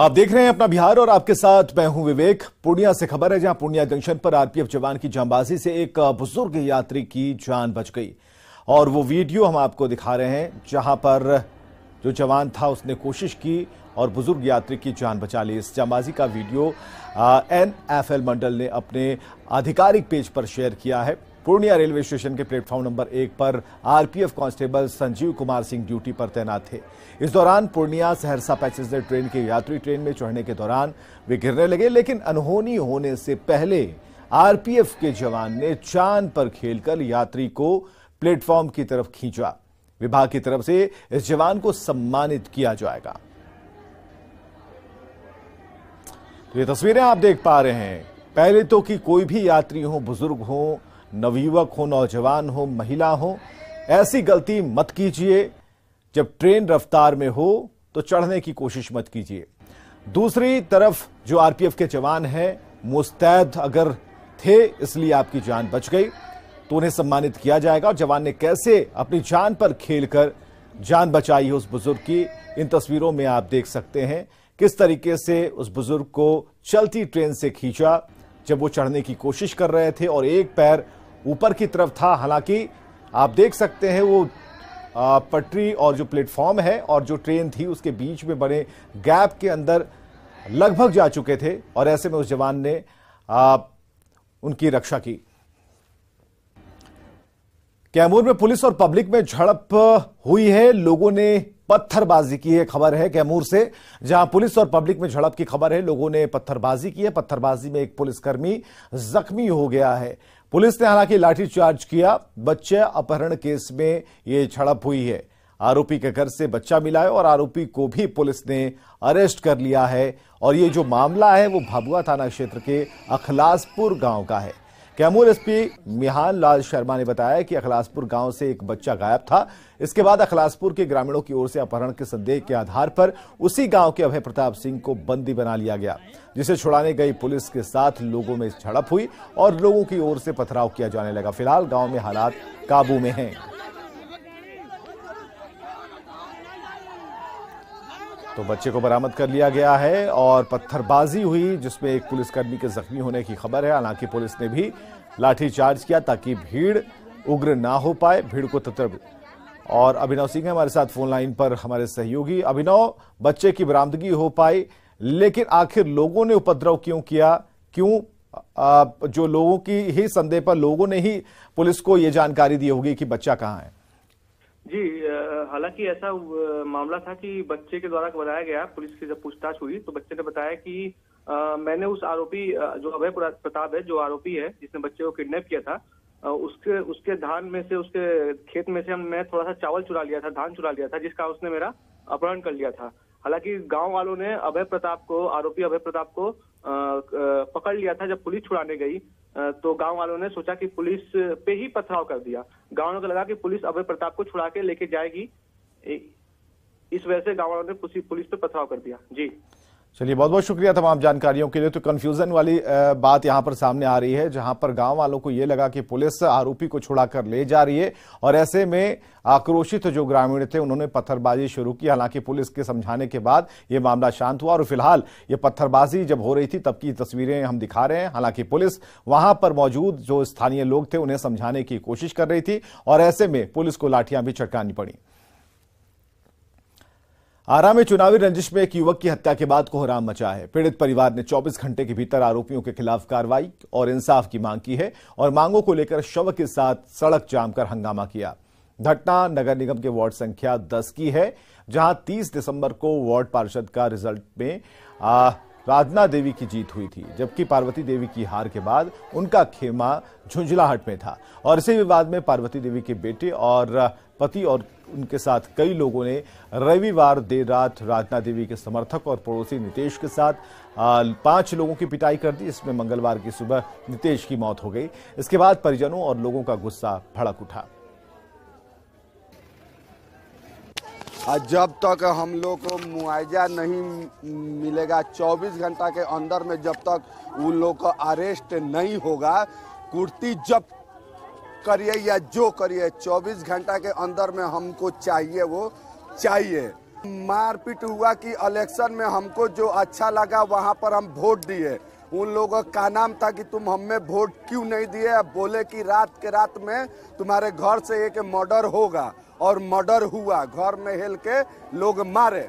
आप देख रहे हैं अपना बिहार और आपके साथ मैं हूं विवेक। पूर्णिया से खबर है, जहां पूर्णिया जंक्शन पर आरपीएफ जवान की जांबाजी से एक बुजुर्ग यात्री की जान बच गई और वो वीडियो हम आपको दिखा रहे हैं, जहां पर जो जवान था उसने कोशिश की और बुजुर्ग यात्री की जान बचा ली। इस जांबाजी का वीडियो NFL मंडल ने अपने आधिकारिक पेज पर शेयर किया है। पूर्णिया रेलवे स्टेशन के प्लेटफॉर्म नंबर 1 पर RPF constable Sanjeev Kumar Singh duty पर तैनात थे। इस दौरान पूर्णिया सहरसा पैसेंजर ट्रेन के यात्री ट्रेन में चढ़ने के दौरान वे गिरने लगे, लेकिन अनहोनी होने से पहले आरपीएफ के जवान ने जान पर खेलकर यात्री को प्लेटफॉर्म की तरफ खींचा। विभाग की तरफ से इस जवान को सम्मानित किया जाएगा। तो ये तस्वीरें आप देख पा रहे हैं। पहले तो कि कोई भी यात्री हो, बुजुर्ग हो, नवयुवक हो, नौजवान हो, महिला हो, ऐसी गलती मत कीजिए। जब ट्रेन रफ्तार में हो तो चढ़ने की कोशिश मत कीजिए। दूसरी तरफ जो आरपीएफ के जवान हैं, मुस्तैद अगर थे इसलिए आपकी जान बच गई तो उन्हें सम्मानित किया जाएगा। और जवान ने कैसे अपनी जान पर खेलकर जान बचाई है उस बुजुर्ग की, इन तस्वीरों में आप देख सकते हैं किस तरीके से उस बुजुर्ग को चलती ट्रेन से खींचा जब वो चढ़ने की कोशिश कर रहे थे और एक पैर ऊपर की तरफ था। हालांकि आप देख सकते हैं वो पटरी और जो प्लेटफॉर्म है और जो ट्रेन थी उसके बीच में बने गैप के अंदर लगभग जा चुके थे और ऐसे में उस जवान ने उनकी रक्षा की। कैमूर में पुलिस और पब्लिक में झड़प हुई है, लोगों ने पत्थरबाजी की है। खबर है कैमूर से, जहां पुलिस और पब्लिक में झड़प की खबर है। लोगों ने पत्थरबाजी की है। पत्थरबाजी में एक पुलिसकर्मी जख्मी हो गया है। पुलिस ने हालांकि लाठीचार्ज किया। बच्चे अपहरण केस में यह झड़प हुई है। आरोपी के घर से बच्चा मिला है और आरोपी को भी पुलिस ने अरेस्ट कर लिया है। और ये जो मामला है वो भभुआ थाना क्षेत्र के अखलासपुर गांव का है। कैमूर एसपी मिहान लाल शर्मा ने बताया कि अखलासपुर गांव से एक बच्चा गायब था। इसके बाद अखलासपुर के ग्रामीणों की ओर से अपहरण के संदेह के आधार पर उसी गांव के अभय प्रताप सिंह को बंदी बना लिया गया, जिसे छुड़ाने गई पुलिस के साथ लोगों में झड़प हुई और लोगों की ओर से पथराव किया जाने लगा। फिलहाल गांव में हालात काबू में हैं। तो बच्चे को बरामद कर लिया गया है और पत्थरबाजी हुई जिसमें एक पुलिसकर्मी के जख्मी होने की खबर है। हालांकि पुलिस ने भी लाठीचार्ज किया ताकि भीड़ उग्र ना हो पाए, भीड़ को तत्पर। और अभिनव सिंह हमारे साथ फोन लाइन पर, हमारे सहयोगी। अभिनव, बच्चे की बरामदगी हो पाई, लेकिन आखिर लोगों ने उपद्रव क्यों किया? क्यों जो लोगों की ही संदेह पर लोगों ने ही पुलिस को यह जानकारी दी होगी कि बच्चा कहां है? जी, हालांकि ऐसा मामला था कि बच्चे के द्वारा बताया गया, पुलिस की जब पूछताछ हुई तो बच्चे ने बताया कि मैंने उस आरोपी जो अभय प्रताप है, जो आरोपी है जिसने बच्चे को किडनैप किया था, उसके धान में से, उसके खेत में से मैं थोड़ा सा चावल चुरा लिया था, धान चुरा लिया था, जिसका उसने मेरा अपहरण कर लिया था। हालांकि गांव वालों ने आरोपी अभय प्रताप को पकड़ लिया था। जब पुलिस छुड़ाने गई तो गांव वालों ने सोचा कि पुलिस पे ही पथराव कर दिया। गांव वालों को लगा कि पुलिस अभय प्रताप को छुड़ा के लेके जाएगी, इस वजह से गांव वालों ने पुलिस पे पथराव कर दिया। जी चलिए, बहुत बहुत शुक्रिया तमाम जानकारियों के लिए। तो कंफ्यूजन वाली बात यहां पर सामने आ रही है, जहां पर गांव वालों को यह लगा कि पुलिस आरोपी को छुड़ाकर ले जा रही है और ऐसे में आक्रोशित जो ग्रामीण थे उन्होंने पत्थरबाजी शुरू की। हालांकि पुलिस के समझाने के बाद यह मामला शांत हुआ और फिलहाल ये पत्थरबाजी जब हो रही थी तब की तस्वीरें हम दिखा रहे हैं। हालांकि पुलिस वहां पर मौजूद जो स्थानीय लोग थे उन्हें समझाने की कोशिश कर रही थी और ऐसे में पुलिस को लाठियां भी चटकानी पड़ी। आरा में चुनावी रंजिश में एक युवक की हत्या के बाद कोहराम मचा है। पीड़ित परिवार ने 24 घंटे के भीतर आरोपियों के खिलाफ कार्रवाई और इंसाफ की मांग की है और मांगों को लेकर शव के साथ सड़क जाम कर हंगामा किया। घटना नगर निगम के वार्ड संख्या 10 की है, जहां 30 दिसंबर को वार्ड पार्षद का रिजल्ट में राधना देवी की जीत हुई थी, जबकि पार्वती देवी की हार के बाद उनका खेमा झुंझलाहट में था। और इसी विवाद में पार्वती देवी के बेटे और पति और उनके साथ कई लोगों ने रविवार देर रात राधना देवी के समर्थक और पड़ोसी नितेश के साथ 5 लोगों की पिटाई कर दी। इसमें मंगलवार की सुबह नितेश की मौत हो गई। इसके बाद परिजनों और लोगों का गुस्सा भड़क उठा। जब तक हम लोग को मुआवजा नहीं मिलेगा, 24 घंटा के अंदर में जब तक उन लोग का अरेस्ट नहीं होगा, कुर्ती जब्त करिए या जो करिए, 24 घंटा के अंदर में हमको चाहिए, वो चाहिए। मारपीट हुआ कि इलेक्शन में हमको जो अच्छा लगा वहां पर हम वोट दिए। उन लोगों का नाम था कि तुम हमें वोट क्यों नहीं दिए। अब बोले कि रात के रात में तुम्हारे घर से एक मर्डर होगा, और मर्डर हुआ। घर में हिल के लोग मारे।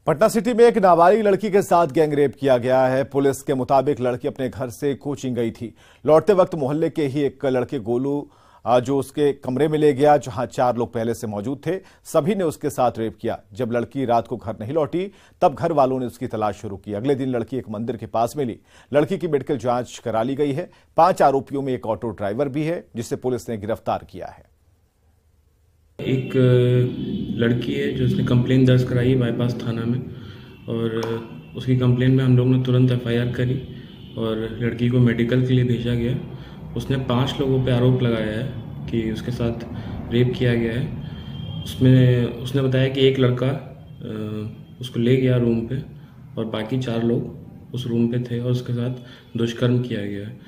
पटना सिटी में एक नाबालिग लड़की के साथ गैंगरेप किया गया है। पुलिस के मुताबिक लड़की अपने घर से कोचिंग गई थी। लौटते वक्त मोहल्ले के ही एक लड़के गोलू जो उसके कमरे में ले गया, जहां 4 लोग पहले से मौजूद थे। सभी ने उसके साथ रेप किया। जब लड़की रात को घर नहीं लौटी तब घर वालों ने उसकी तलाश शुरू की। अगले दिन लड़की एक मंदिर के पास मिली। लड़की की मेडिकल जांच करा ली गई है। 5 आरोपियों में एक ऑटो ड्राइवर भी है, जिसे पुलिस ने गिरफ्तार किया है। एक लड़की है जो उसने कंप्लेन दर्ज कराई बाईपास थाना में, और उसकी कंप्लेन में हम लोग ने तुरंत FIR करी और लड़की को मेडिकल के लिए भेजा गया। उसने 5 लोगों पे आरोप लगाया है कि उसके साथ रेप किया गया है। उसने बताया कि एक लड़का उसको ले गया रूम पे और बाकी 4 लोग उस रूम पे थे और उसके साथ दुष्कर्म किया गया है।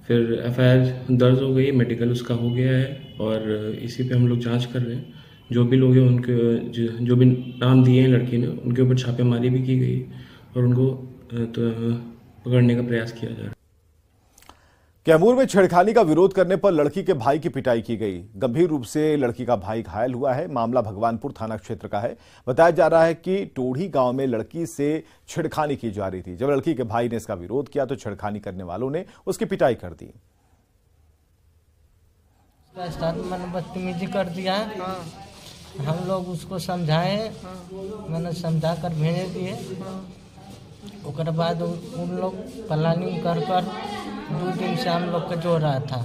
फिर FIR दर्ज हो गई, मेडिकल उसका हो गया है और इसी पे हम लोग जांच कर रहे हैं। जो भी लोग हैं उनके जो भी नाम दिए हैं लड़की ने, उनके ऊपर छापेमारी भी की गई और उनको पकड़ने का प्रयास किया जा रहा है। कैमूर में छेड़खानी का विरोध करने पर लड़की के भाई की पिटाई की गई। गंभीर रूप से लड़की का भाई घायल हुआ है। मामला भगवानपुर थाना क्षेत्र का है। बताया जा रहा है कि टोढ़ी गांव में लड़की से छेड़खानी की जा रही थी। जब लड़की के भाई ने इसका विरोध किया तो छेड़खानी करने वालों ने उसकी पिटाई कर दी। मैंने बदतमीजी कर दिया। हम लोग उसको समझाए, मैंने समझा कर भेज दिए। उसके बाद उन लोग प्लानिंग कर 2 दिन से हम लोग का जो रहा था।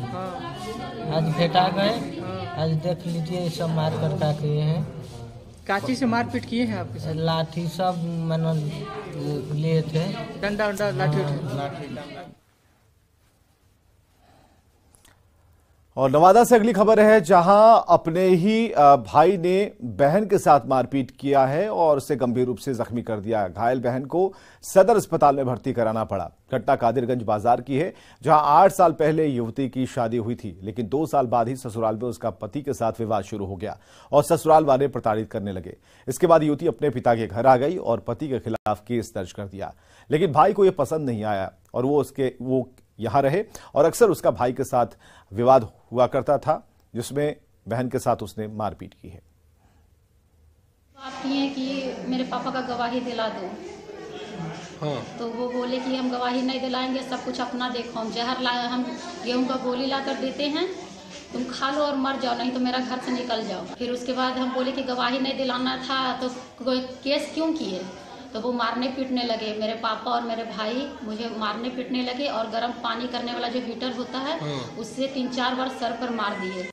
आज भेटा गए। आज देख लीजिए ये सब मार कर का किए हैं। काची से मारपीट किए हैं आपके? लाठी सब मैंने लिए थे। डंडा लाठी डंडा। और नवादा से अगली खबर है, जहां अपने ही भाई ने बहन के साथ मारपीट किया है और उसे गंभीर रूप से जख्मी कर दिया। घायल बहन को सदर अस्पताल में भर्ती कराना पड़ा। घटना कादिरगंज बाजार की है, जहां 8 साल पहले युवती की शादी हुई थी, लेकिन 2 साल बाद ही ससुराल में उसका पति के साथ विवाद शुरू हो गया और ससुराल वाले प्रताड़ित करने लगे। इसके बाद युवती अपने पिता के घर आ गई और पति के खिलाफ केस दर्ज कर दिया। लेकिन भाई को यह पसंद नहीं आया और वो यहां रहे और अक्सर उसका भाई के साथ विवाद हुआ करता था, जिसमें बहन के साथ उसने मारपीट की है। बात ये है कि मेरे पापा का गवाही दिला दो। हाँ। तो वो बोले कि हम गवाही नहीं दिलाएंगे, सब कुछ अपना देखो। हम जहर लाए, हम गेहूं का गोली ला कर देते हैं, तुम खा लो और मर जाओ, नहीं तो मेरा घर से निकल जाओ। फिर उसके बाद हम बोले कि गवाही नहीं दिलाना था तो केस क्यों किए? तो वो मारने पीटने लगे। मेरे पापा और मेरे भाई मुझे मारने पीटने लगे और गर्म पानी करने वाला जो हीटर होता है उससे 3-4 बार सर पर मार दिए।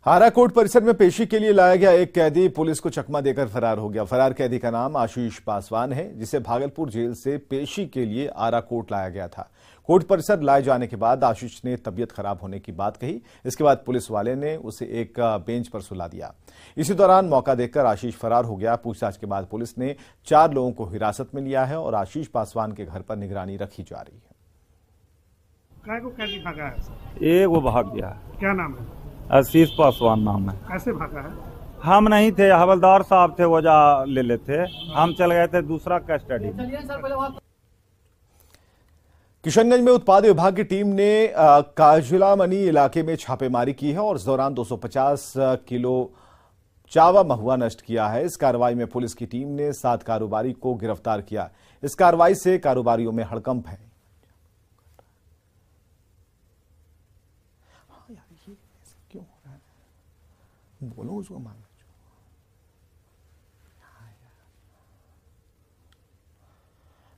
हारा कोर्ट परिसर में पेशी के लिए लाया गया एक कैदी पुलिस को चकमा देकर फरार हो गया। फरार कैदी का नाम आशीष पासवान है, जिसे भागलपुर जेल से पेशी के लिए आरा कोर्ट लाया गया था। कोर्ट परिसर लाए जाने के बाद आशीष ने तबीयत खराब होने की बात कही। इसके बाद पुलिस वाले ने उसे एक बेंच पर सुला दिया। इसी दौरान मौका देखकर आशीष फरार हो गया। पूछताछ के बाद पुलिस ने 4 लोगों को हिरासत में लिया है और आशीष पासवान के घर पर निगरानी रखी जा रही है। काय को कैदी भागा है? एक वो भाग गया। क्या नाम है? आशीष पासवान नाम है। कैसे भागा है? हम नहीं थे, हवलदार साहब थे, वजह ले लेते। हम चल गए थे दूसरा कस्टडी में। किशनगंज में उत्पाद विभाग की टीम ने काजुलामनी इलाके में छापेमारी की है और इस दौरान 250 किलो चावा महुआ नष्ट किया है। इस कार्रवाई में पुलिस की टीम ने 7 कारोबारी को गिरफ्तार किया। इस कार्रवाई से कारोबारियों में हड़कंप है। ये क्यों हो रहा है? बोलो उसको मान।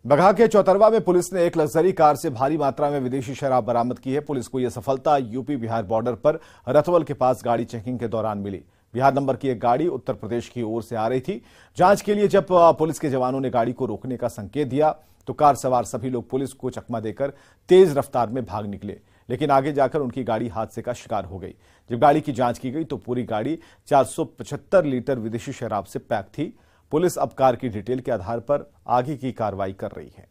बगहा के चौतरवा में पुलिस ने एक लग्जरी कार से भारी मात्रा में विदेशी शराब बरामद की है। पुलिस को यह सफलता यूपी बिहार बॉर्डर पर रतवल के पास गाड़ी चेकिंग के दौरान मिली। बिहार नंबर की एक गाड़ी उत्तर प्रदेश की ओर से आ रही थी। जांच के लिए जब पुलिस के जवानों ने गाड़ी को रोकने का संकेत दिया तो कार सवार सभी लोग पुलिस को चकमा देकर तेज रफ्तार में भाग निकले, लेकिन आगे जाकर उनकी गाड़ी हादसे का शिकार हो गई। जब गाड़ी की जांच की गई तो पूरी गाड़ी 475 लीटर विदेशी शराब से पैक थी। पुलिस अब कार की डिटेल के आधार पर आगे की कार्रवाई कर रही है।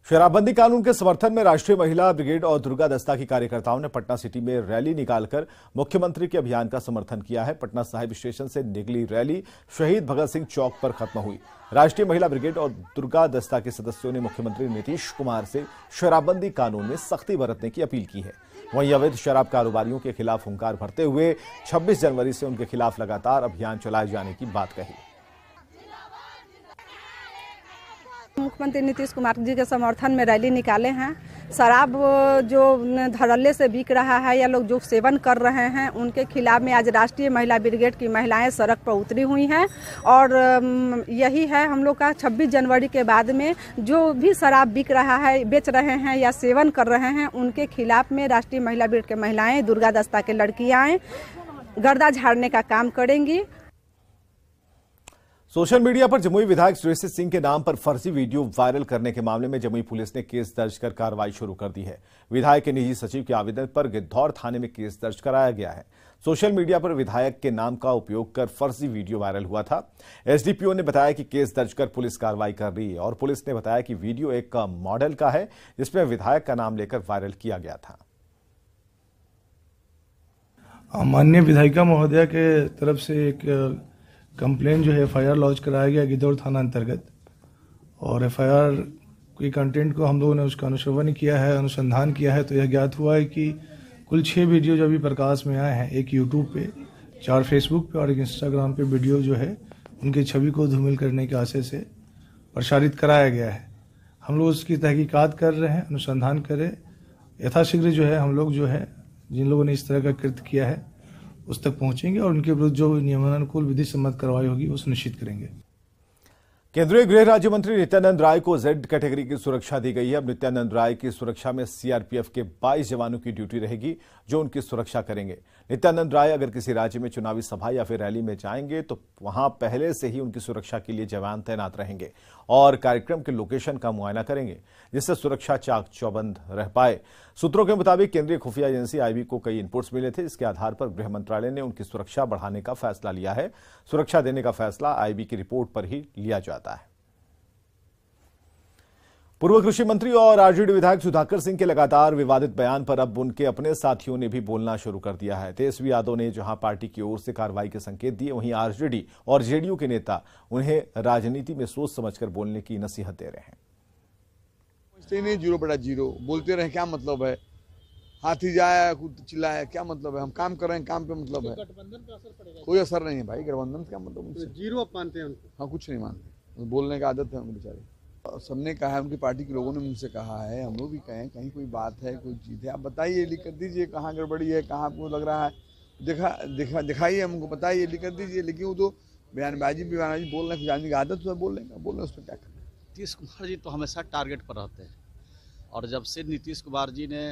शराबबंदी कानून के समर्थन में राष्ट्रीय महिला ब्रिगेड और दुर्गा दस्ता की कार्यकर्ताओं ने पटना सिटी में रैली निकालकर मुख्यमंत्री के अभियान का समर्थन किया है। पटना साहिब स्टेशन से निकली रैली शहीद भगत सिंह चौक पर खत्म हुई। राष्ट्रीय महिला ब्रिगेड और दुर्गा दस्ता के सदस्यों ने मुख्यमंत्री नीतीश कुमार से शराबबंदी कानून में सख्ती बरतने की अपील की है। वहीं अवैध शराब कारोबारियों के खिलाफ हुंकार भरते हुए 26 जनवरी से उनके खिलाफ लगातार अभियान चलाए जाने की बात कही। मुख्यमंत्री नीतीश कुमार जी के समर्थन में रैली निकाले हैं। शराब जो धड़ल्ले से बिक रहा है या लोग जो सेवन कर रहे हैं उनके खिलाफ में आज राष्ट्रीय महिला ब्रिगेड की महिलाएं सड़क पर उतरी हुई हैं और यही है हम लोग का 26 जनवरी के बाद में जो भी शराब बिक रहा है, बेच रहे हैं या सेवन कर रहे हैं उनके खिलाफ में राष्ट्रीय महिला ब्रिगेड के महिलाएं, दुर्गा दस्ता के लड़कियां गर्दा झाड़ने का काम करेंगी। सोशल मीडिया पर जमुई विधायक सुरेश सिंह के नाम पर फर्जी वीडियो वायरल करने के मामले में जमुई पुलिस ने केस दर्ज कर कार्रवाई शुरू कर दी है। विधायक के निजी सचिव के आवेदन पर गिद्धौर थाने में केस दर्ज कराया गया है। सोशल मीडिया पर विधायक के नाम का उपयोग कर फर्जी वीडियो वायरल हुआ था। एसडीपीओ ने बताया कि केस दर्ज कर पुलिस कार्रवाई कर रही है और पुलिस ने बताया कि वीडियो एक मॉडल का है जिसमें विधायक का नाम लेकर वायरल किया गया था। माननीय विधायिका महोदया के तरफ से एक कंप्लेन जो है FIR लॉन्च कराया गया गिद्धौर थाना अंतर्गत और FIR के कंटेंट को हम लोगों ने उसका अनुश्रवण किया है, अनुसंधान किया है तो यह ज्ञात हुआ है कि कुल 6 वीडियो जो अभी प्रकाश में आए हैं, एक यूट्यूब पे, 4 फेसबुक पे और एक इंस्टाग्राम पे वीडियो जो है उनकी छवि को धूमिल करने के आशय से प्रसारित कराया गया है। हम लोग उसकी तहकीकात कर रहे हैं, अनुसंधान करें, यथाशीघ्र जो है हम लोग जो है जिन लोगों ने इस तरह का कृत्य किया है उस तक पहुंचेंगे और उनके विरुद्ध जो नियमानुकूल विधि सम्मत कार्रवाई होगी वो सुनिश्चित करेंगे। केंद्रीय गृह राज्य मंत्री नित्यानंद राय को Z कैटेगरी की सुरक्षा दी गई है। अब नित्यानंद राय की सुरक्षा में CRPF के 22 जवानों की ड्यूटी रहेगी जो उनकी सुरक्षा करेंगे। नित्यानंद राय अगर किसी राज्य में चुनावी सभा या फिर रैली में जाएंगे तो वहां पहले से ही उनकी सुरक्षा के लिए जवान तैनात रहेंगे और कार्यक्रम के लोकेशन का मुआयना करेंगे जिससे सुरक्षा चाक चौबंद रह पाए। सूत्रों के मुताबिक केंद्रीय खुफिया एजेंसी IB को कई इनपुट्स मिले थे, जिसके आधार पर गृह मंत्रालय ने उनकी सुरक्षा बढ़ाने का फैसला लिया है। सुरक्षा देने का फैसला IB की रिपोर्ट पर ही लिया जाता है। पूर्व कृषि मंत्री और आरजेडी विधायक सुधाकर सिंह के लगातार विवादित बयान पर अब उनके अपने साथियों ने भी बोलना शुरू कर दिया है। तेजस्वी यादव ने जहां पार्टी की ओर से कार्रवाई के संकेत दिए, वहीं आरजेडी और जेडीयू के नेता उन्हें राजनीति में सोच समझकर बोलने की नसीहत दे रहे हैं। नहीं 0/0 बोलते रहे, क्या मतलब है? हाथी जाए खुद चिल्लाए, क्या मतलब है? हम काम कर रहे हैं, काम पे मतलब है। गठबंधन का असर पड़ेगा? कोई असर नहीं है भाई, गठबंधन क्या मतलब? तो 0 आप मानते हैं उनको? हाँ, कुछ नहीं मानते, बोलने का आदत है उनके बेचारे। सबने कहा है, उनकी पार्टी के लोगों ने मुझसे कहा है, हम लोग भी कहें कहीं कोई बात है, कोई चीज़ है, आप बताइए, लिख कर दीजिए कहाँ गड़बड़ी है, कहाँ आपको लग रहा है, दिखाइए हमको, बताइए, लिख कर दीजिए। लेकिन वो तो बयानबाजी बोल रहे हैं, जानने की आदत है, बोलने का, बोल रहे उस पर क्या करना। नीतीश कुमार जी तो हमेशा टारगेट पर रहते हैं और जब से नीतीश कुमार जी ने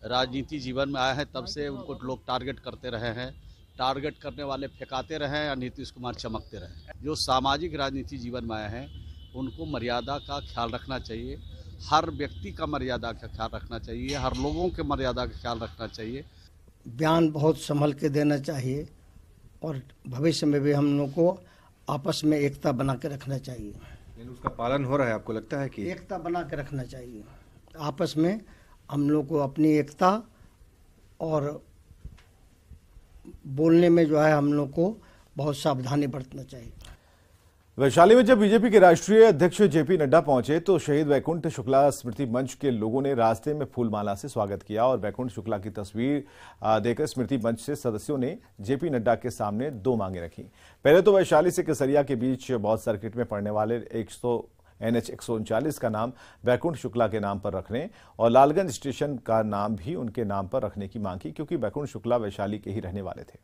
राजनीति जीवन में आए हैं तब से उनको लोग टारगेट करते रहे हैं। टारगेट करने वाले फेंकाते रहे और नीतीश कुमार चमकते रहे। जो सामाजिक राजनीति जीवन में आए हैं उनको मर्यादा का ख्याल रखना चाहिए, हर व्यक्ति का मर्यादा का ख्याल रखना चाहिए, हर लोगों के मर्यादा का ख्याल रखना चाहिए। बयान बहुत संभल के देना चाहिए और भविष्य में भी हम लोग को आपस में एकता बना के रखना चाहिए। उसका पालन हो रहा है आपको लगता है कि? एकता बना के रखना चाहिए, आपस में हम लोग को अपनी एकता और बोलने में जो है हम लोग को बहुत सावधानी बरतना चाहिए। वैशाली में जब बीजेपी के राष्ट्रीय अध्यक्ष JP नड्डा पहुंचे तो शहीद वैकुंठ शुक्ला स्मृति मंच के लोगों ने रास्ते में फूलमाला से स्वागत किया और वैकुंठ शुक्ला की तस्वीर देकर स्मृति मंच से सदस्यों ने JP नड्डा के सामने 2 मांगे रखी। पहले तो वैशाली से केसरिया के बीच बहुत सर्किट में पड़ने वाले NH 139 का नाम वैकुंठ शुक्ला के नाम पर रखने और लालगंज स्टेशन का नाम भी उनके नाम पर रखने की मांग की, क्योंकि वैकुंठ शुक्ला वैशाली के ही रहने वाले थे।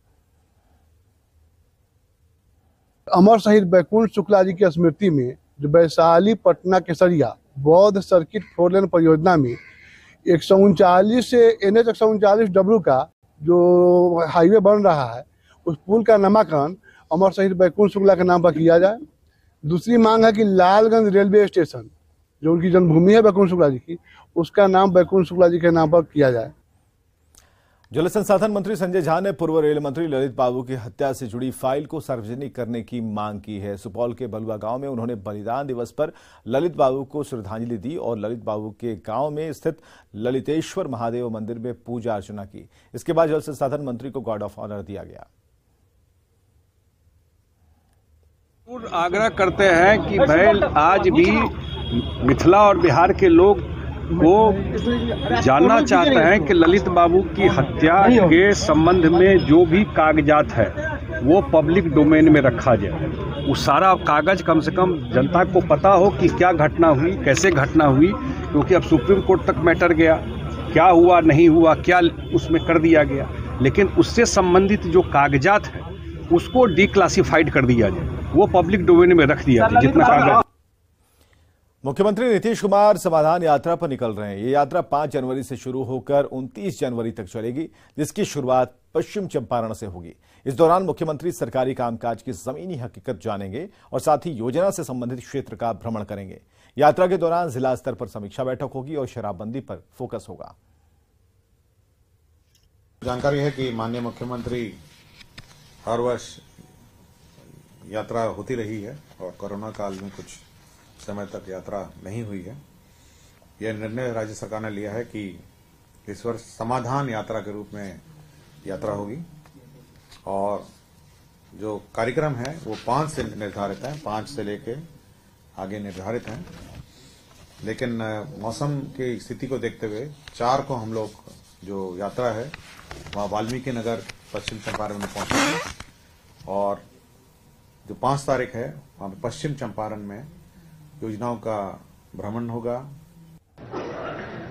अमर शहीद वैकुंठ शुक्ला जी की स्मृति में जो वैशाली पटना केसरिया बौद्ध सर्किट 4 लेन परियोजना में 139 से NH 139W का जो हाईवे बन रहा है उस पुल का नामकरण अमर शहीद वैकुंठ शुक्ला के नाम पर किया जाए। दूसरी मांग है कि लालगंज रेलवे स्टेशन जो उनकी जन्मभूमि है वैकुंठ शुक्ला जी की, उसका नाम वैकुंठ शुक्ला जी के नाम पर किया जाए। जल संसाधन मंत्री संजय झा ने पूर्व रेल मंत्री ललित बाबू की हत्या से जुड़ी फाइल को सार्वजनिक करने की मांग की है। सुपौल के बलुआ गांव में उन्होंने बलिदान दिवस पर ललित बाबू को श्रद्धांजलि दी और ललित बाबू के गांव में स्थित ललितेश्वर महादेव मंदिर में पूजा अर्चना की। इसके बाद जल संसाधन मंत्री को गार्ड ऑफ ऑनर दिया गया। आग्रह करते हैं कि भाई आज भी मिथिला और बिहार के लोग वो जानना चाहते हैं कि ललित बाबू की हत्या के संबंध में जो भी कागजात है वो पब्लिक डोमेन में रखा जाए। वो सारा कागज कम से कम जनता को पता हो कि क्या घटना हुई, कैसे घटना हुई, क्योंकि अब सुप्रीम कोर्ट तक मैटर गया, क्या हुआ नहीं हुआ, क्या उसमें कर दिया गया, लेकिन उससे संबंधित जो कागजात है उसको डिक्लासिफाइड कर दिया जाए, वो पब्लिक डोमेन में रख दिया जाए जितना कागज। मुख्यमंत्री नीतीश कुमार समाधान यात्रा पर निकल रहे हैं। ये यात्रा 5 जनवरी से शुरू होकर 29 जनवरी तक चलेगी, जिसकी शुरुआत पश्चिम चंपारण से होगी। इस दौरान मुख्यमंत्री सरकारी कामकाज की जमीनी हकीकत जानेंगे और साथ ही योजना से संबंधित क्षेत्र का भ्रमण करेंगे। यात्रा के दौरान जिला स्तर पर समीक्षा बैठक होगी और शराबबंदी पर फोकस होगा। जानकारी है कि माननीय मुख्यमंत्री हर वर्ष यात्रा होती रही है और कोरोना काल में कुछ समय तक यात्रा नहीं हुई है। यह निर्णय राज्य सरकार ने लिया है कि इस वर्ष समाधान यात्रा के रूप में यात्रा होगी और जो कार्यक्रम है वो 5 से निर्धारित है, 5 से लेके आगे निर्धारित हैं। लेकिन मौसम की स्थिति को देखते हुए 4 को हम लोग जो यात्रा है वहाँ वाल्मीकि नगर पश्चिम चंपारण में पहुंचेंगे और जो 5 तारीख है वहाँ पश्चिम चंपारण में योजनाओं का भ्रमण होगा।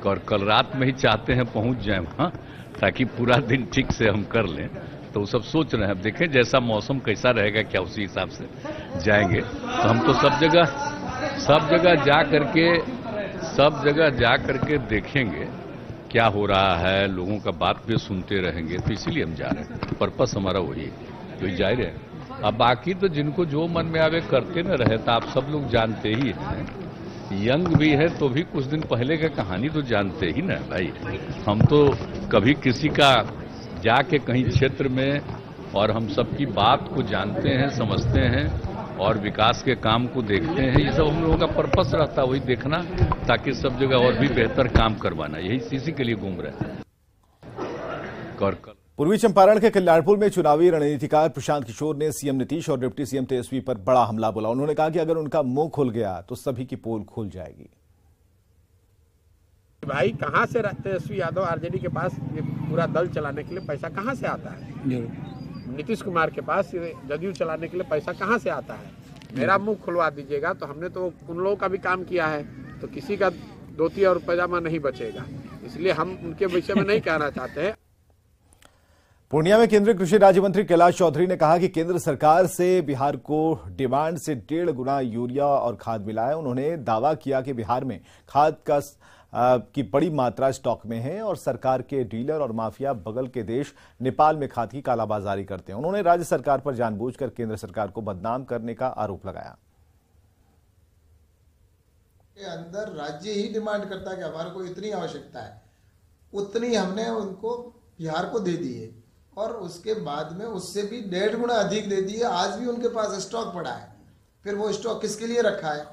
और कल रात में ही चाहते हैं पहुंच जाएं वहां, ताकि पूरा दिन ठीक से हम कर लें। तो सब सोच रहे हैं, अब देखें जैसा मौसम कैसा रहेगा, क्या उसी हिसाब से जाएंगे। तो हम तो सब जगह जा करके देखेंगे क्या हो रहा है, लोगों का बात भी सुनते रहेंगे। तो इसीलिए हम जा रहे हैं, पर्पस हमारा वही है, तो जा रहे हैं। अब बाकी तो जिनको जो मन में आवे करते न रहे, तो आप सब लोग जानते ही हैं। यंग भी है तो भी कुछ दिन पहले का कहानी तो जानते ही ना भाई। हम तो कभी किसी का जाके कहीं क्षेत्र में और हम सबकी बात को जानते हैं, समझते हैं और विकास के काम को देखते हैं। ये सब हम लोगों का पर्पस रहता है, वही देखना, ताकि सब जगह और भी बेहतर काम करवाना। यही इसी के लिए घूम रहे हैं। पूर्वी चंपारण के कल्याणपुर में चुनावी रणनीतिकार प्रशांत किशोर ने सीएम नीतीश और डिप्टी सीएम तेजस्वी पर बड़ा हमला बोला। उन्होंने कहा कि अगर उनका मुंह खुल गया तो सभी की पोल खुल जाएगी। भाई कहां से तेजस्वी यादव आरजेडी के पास ये पूरा दल चलाने के लिए पैसा कहां से आता है? नीतीश कुमार के पास जदयू चलाने के लिए पैसा कहां से आता है? मेरा मुंह खुलवा दीजिएगा। तो हमने तो उन लोगों का भी काम किया है, तो किसी का धोती और पैजामा नहीं बचेगा। इसलिए हम उनके विषय में नहीं कहना चाहते हैं। पूर्णिया में केंद्रीय कृषि राज्य मंत्री कैलाश चौधरी ने कहा कि केंद्र सरकार से बिहार को डिमांड से 1.5 गुना यूरिया और खाद मिला है। उन्होंने दावा किया कि बिहार में खाद की बड़ी मात्रा स्टॉक में है और सरकार के डीलर और माफिया बगल के देश नेपाल में खाद की कालाबाजारी करते हैं। उन्होंने राज्य सरकार पर जानबूझकर केंद्र सरकार को बदनाम करने का आरोप लगाया। के अंदर राज्य ही डिमांड करता है कि हमारे को इतनी आवश्यकता है, उतनी हमने उनको बिहार को दे दी है और उसके बाद में उससे भी 1.5 गुना अधिक दे दिए। आज भी उनके पास स्टॉक पड़ा है। फिर वो स्टॉक किसके लिए रखा है?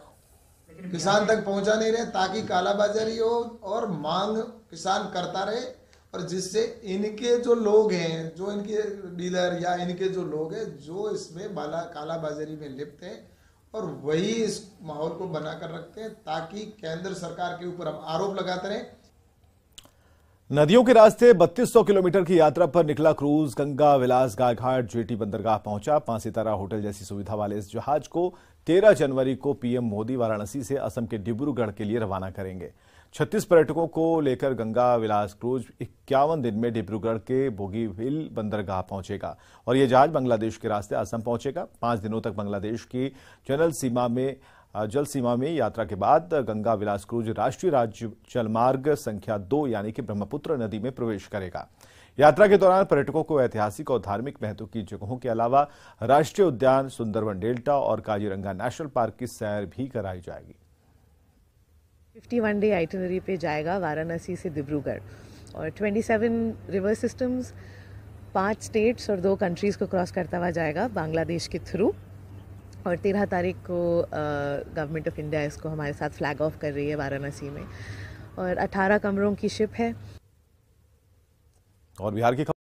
किसान तक पहुंचा नहीं रहे, ताकि कालाबाजारी हो और मांग किसान करता रहे, और जिससे इनके जो लोग हैं, जो इनके डीलर या इनके जो लोग हैं जो इसमें कालाबाजारी में लिप्त हैं, और वही इस माहौल को बनाकर रखते हैं ताकि केंद्र सरकार के ऊपर हम आरोप लगाते रहें। नदियों के रास्ते 3200 किलोमीटर की यात्रा पर निकला क्रूज गंगा विलास गायघाट जेटी बंदरगाह पहुंचा। 5 सितारा होटल जैसी सुविधा वाले इस जहाज को 13 जनवरी को पीएम मोदी वाराणसी से असम के डिब्रूगढ़ के लिए रवाना करेंगे। 36 पर्यटकों को लेकर गंगा विलास क्रूज 51 दिन में डिब्रूगढ़ के बोगीबिल बंदरगाह पहुंचेगा और यह जहाज बांग्लादेश के रास्ते असम पहुंचेगा। 5 दिनों तक बांग्लादेश की जल सीमा में यात्रा के बाद गंगा विलास क्रूज राष्ट्रीय राज्य जलमार्ग संख्या 2 यानी कि ब्रह्मपुत्र नदी में प्रवेश करेगा। यात्रा के दौरान पर्यटकों को ऐतिहासिक और धार्मिक महत्व की जगहों के अलावा राष्ट्रीय उद्यान सुंदरवन डेल्टा और काजीरंगा नेशनल पार्क की सैर भी कराई जाएगी। 51 डे आइटिनरी पे जाएगा वाराणसी से डिब्रूगढ़, और 27 रिवर सिस्टम्स 5 स्टेट्स और 2 कंट्रीज़ को क्रॉस करता हुआ जाएगा बांग्लादेश के थ्रू। और 13 तारीख को गवर्नमेंट ऑफ इंडिया इसको हमारे साथ फ्लैग ऑफ कर रही है वाराणसी में। और 18 कमरों की शिप है। और बिहार की